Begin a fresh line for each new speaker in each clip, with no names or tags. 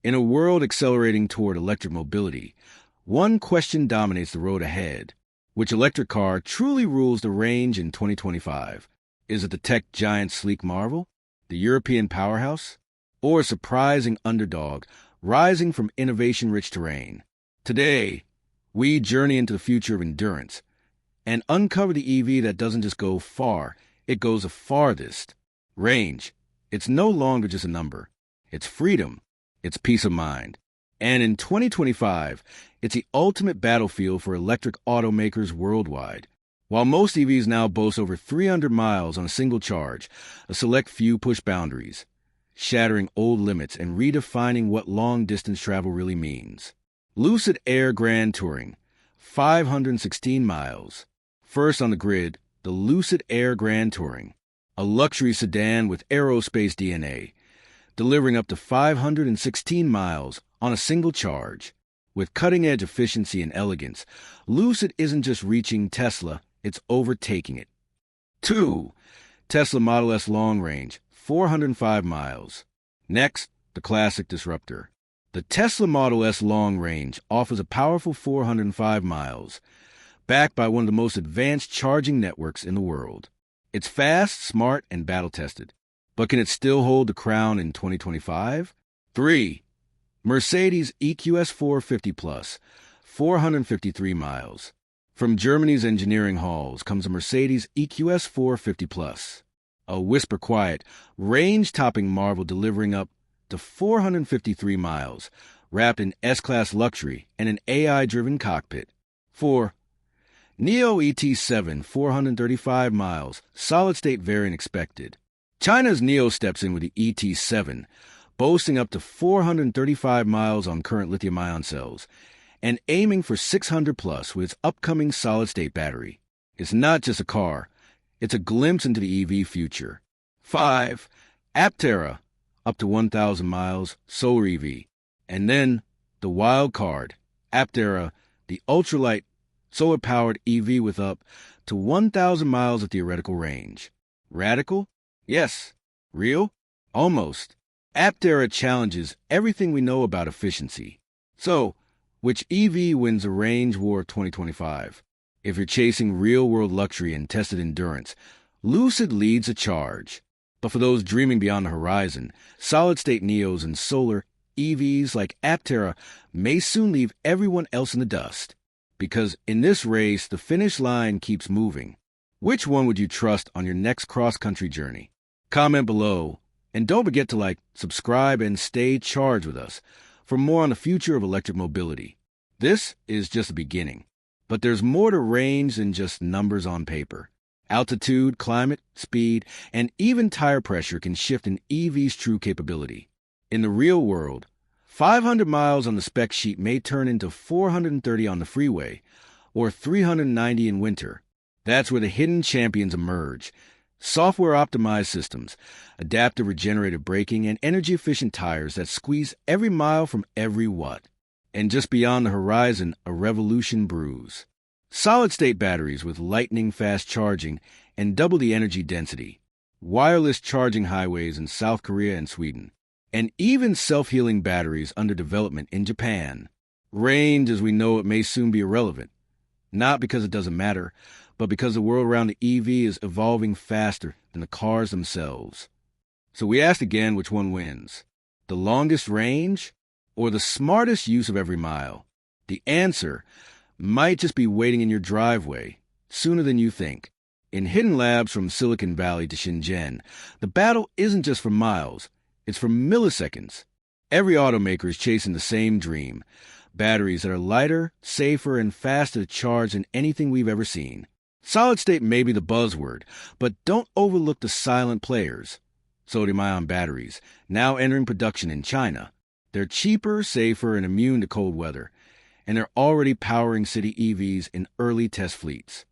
In a world accelerating toward electric mobility, one question dominates the road ahead. Which electric car truly rules the range in 2025? Is it the tech giant sleek marvel, the European powerhouse, or a surprising underdog rising from innovation-rich terrain? Today, we journey into the future of endurance and uncover the EV that doesn't just go far, it goes the farthest. Range. It's no longer just a number. It's freedom. It's peace of mind. And in 2025, it's the ultimate battlefield for electric automakers worldwide. While most EVs now boast over 300 miles on a single charge, a select few push boundaries, shattering old limits and redefining what long-distance travel really means. Lucid Air Grand Touring, 516 miles. First on the grid, the Lucid Air Grand Touring, a luxury sedan with aerospace DNA, delivering up to 516 miles on a single charge. With cutting-edge efficiency and elegance, Lucid isn't just reaching Tesla, it's overtaking it. 2. Tesla Model S Long Range, 405 miles. Next, the classic disruptor. The Tesla Model S Long Range offers a powerful 405 miles, backed by one of the most advanced charging networks in the world. It's fast, smart, and battle-tested. But can it still hold the crown in 2025? 3. Mercedes EQS 450 Plus, 453 miles. From Germany's engineering halls comes a Mercedes EQS 450 Plus, a whisper-quiet, range-topping marvel delivering up to 453 miles, wrapped in S-Class luxury and an AI-driven cockpit. 4. NIO ET7, 435 miles, solid-state variant expected. China's NIO steps in with the ET7, boasting up to 435 miles on current lithium-ion cells, and aiming for 600-plus with its upcoming solid-state battery. It's not just a car, it's a glimpse into the EV future. 5. Aptera, up to 1,000 miles, solar EV. And then, the wild card, Aptera, the ultralight, solar-powered EV with up to 1,000 miles of theoretical range. Radical? Yes. Real? Almost. Aptera challenges everything we know about efficiency. So, which EV wins the range war of 2025? If you're chasing real-world luxury and tested endurance, Lucid leads the charge. But for those dreaming beyond the horizon, solid-state NIOs and solar EVs like Aptera may soon leave everyone else in the dust. Because in this race, the finish line keeps moving. Which one would you trust on your next cross-country journey? Comment below, and don't forget to subscribe, and stay charged with us for more on the future of electric mobility. This is just the beginning, but there's more to range than just numbers on paper. Altitude, climate, speed, and even tire pressure can shift an EV's true capability. In the real world, 500 miles on the spec sheet may turn into 430 on the freeway, or 390 in winter. That's where the hidden champions emerge. Software-optimized systems, adaptive regenerative braking, and energy-efficient tires that squeeze every mile from every watt. And just beyond the horizon, a revolution brews. Solid-state batteries with lightning-fast charging and double the energy density. Wireless charging highways in South Korea and Sweden. And even self-healing batteries under development in Japan. Range, as we know it, may soon be irrelevant. Not because it doesn't matter, but because the world around the EV is evolving faster than the cars themselves. So we asked again which one wins, the longest range or the smartest use of every mile? The answer might just be waiting in your driveway sooner than you think. In hidden labs from Silicon Valley to Shenzhen, the battle isn't just for miles, it's for milliseconds. Every automaker is chasing the same dream, batteries that are lighter, safer, and faster to charge than anything we've ever seen. Solid-state may be the buzzword, but don't overlook the silent players. Sodium-ion batteries, now entering production in China. They're cheaper, safer, and immune to cold weather, and they're already powering city EVs in early test fleets.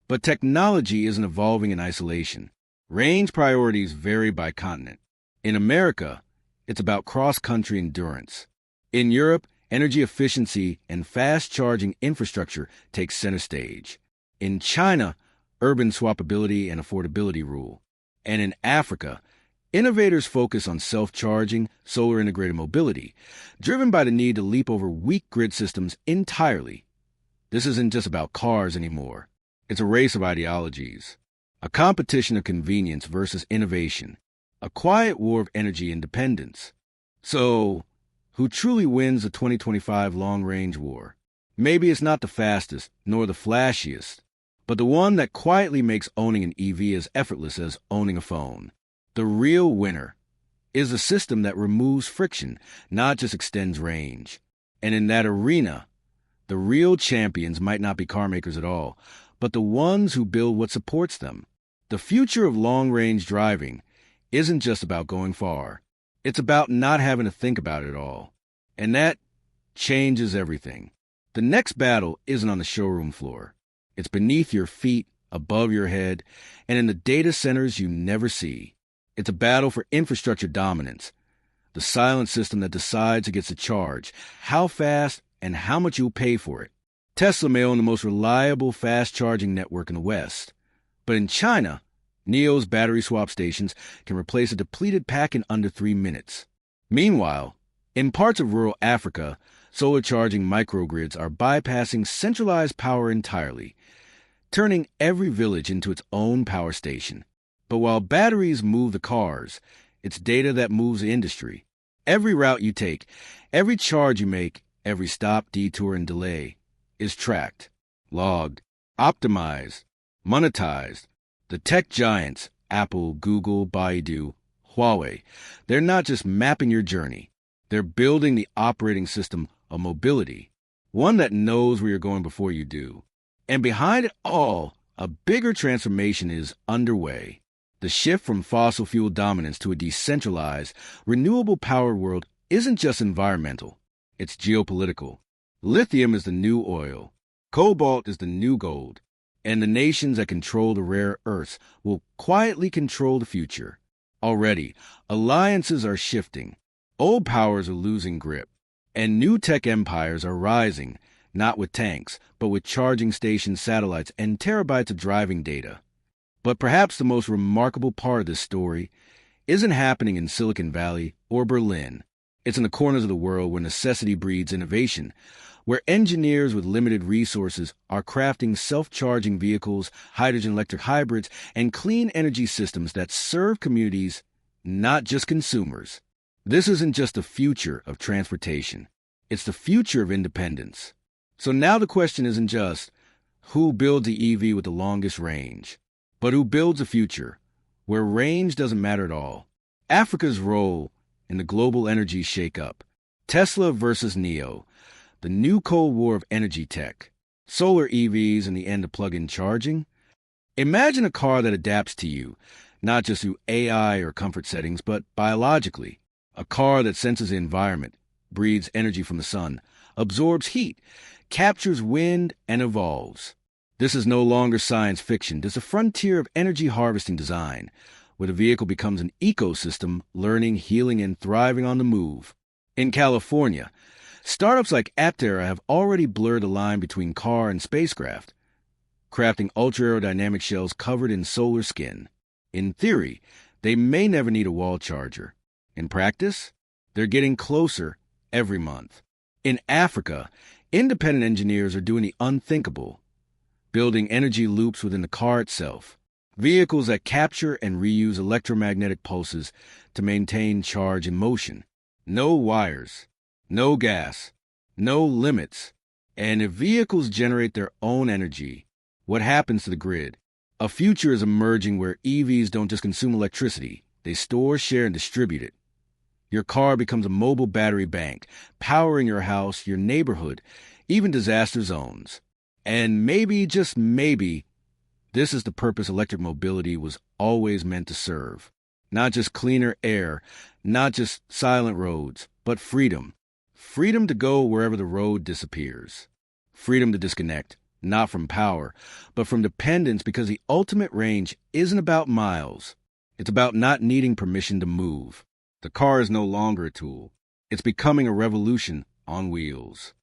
But technology isn't evolving in isolation. Range priorities vary by continent. In America, it's about cross-country endurance. In Europe, energy efficiency and fast-charging infrastructure take center stage. In China, urban swappability and affordability rule. And in Africa, Innovators focus on self-charging, solar-integrated mobility, driven by the need to leap over weak grid systems entirely. This isn't just about cars anymore. It's a race of ideologies, a competition of convenience versus innovation, a quiet war of energy independence. So, who truly wins the 2025 long-range war? Maybe it's not the fastest, nor the flashiest, but the one that quietly makes owning an EV as effortless as owning a phone. The real winner is a system that removes friction, not just extends range. And in that arena, the real champions might not be car makers at all, but the ones who build what supports them. The future of long-range driving isn't just about going far. It's about not having to think about it at all. And that changes everything. The next battle isn't on the showroom floor. It's beneath your feet, above your head, and in the data centers you never see. It's a battle for infrastructure dominance, the silent system that decides who gets to charge, how fast, and how much you'll pay for it. Tesla may own the most reliable fast-charging network in the West. But in China, NIO's battery swap stations can replace a depleted pack in under 3 minutes. Meanwhile, in parts of rural Africa, solar charging microgrids are bypassing centralized power entirely, turning every village into its own power station. But while batteries move the cars, it's data that moves the industry. Every route you take, every charge you make, every stop, detour, and delay is tracked, logged, optimized, monetized. The tech giants, Apple, Google, Baidu, Huawei, they're not just mapping your journey. They're building the operating system of mobility, one that knows where you're going before you do. And behind it all, a bigger transformation is underway. The shift from fossil fuel dominance to a decentralized, renewable power world isn't just environmental, it's geopolitical. Lithium is the new oil, cobalt is the new gold, and the nations that control the rare earths will quietly control the future. Already, alliances are shifting, old powers are losing grip, and new tech empires are rising, not with tanks, but with charging station satellites and terabytes of driving data. But perhaps the most remarkable part of this story isn't happening in Silicon Valley or Berlin. It's in the corners of the world where necessity breeds innovation, where engineers with limited resources are crafting self-charging vehicles, hydrogen electric hybrids, and clean energy systems that serve communities, not just consumers. This isn't just the future of transportation. It's the future of independence. So now the question isn't just who builds the EV with the longest range, but who builds a future where range doesn't matter at all. Africa's role in the global energy shake-up. Tesla versus NIO, the new Cold War of energy tech. Solar EVs and the end of plug-in charging. Imagine a car that adapts to you, not just through AI or comfort settings, but biologically. A car that senses the environment, breathes energy from the sun, absorbs heat, captures wind, and evolves. This is no longer science fiction. This is a frontier of energy harvesting design, where the vehicle becomes an ecosystem, learning, healing, and thriving on the move. In California, startups like Aptera have already blurred the line between car and spacecraft, crafting ultra-aerodynamic shells covered in solar skin. In theory, they may never need a wall charger. In practice, they're getting closer every month. In Africa, independent engineers are doing the unthinkable, building energy loops within the car itself, vehicles that capture and reuse electromagnetic pulses to maintain charge and motion. No wires, no gas, no limits. And if vehicles generate their own energy, what happens to the grid? A future is emerging where EVs don't just consume electricity, they store, share, and distribute it. Your car becomes a mobile battery bank, powering your house, your neighborhood, even disaster zones. And maybe, just maybe, this is the purpose electric mobility was always meant to serve. Not just cleaner air, not just silent roads, but freedom. Freedom to go wherever the road disappears. Freedom to disconnect, not from power, but from dependence, because the ultimate range isn't about miles. It's about not needing permission to move. The car is no longer a tool. It's becoming a revolution on wheels.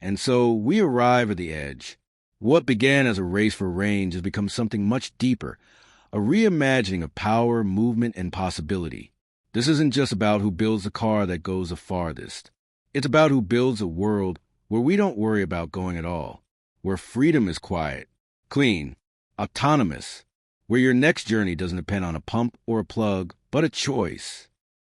And so we arrive at the edge. What began as a race for range has become something much deeper, a reimagining of power, movement, and possibility. This isn't just about who builds the car that goes the farthest. It's about who builds a world where we don't worry about going at all, where freedom is quiet, clean, autonomous, where your next journey doesn't depend on a pump or a plug, but a choice.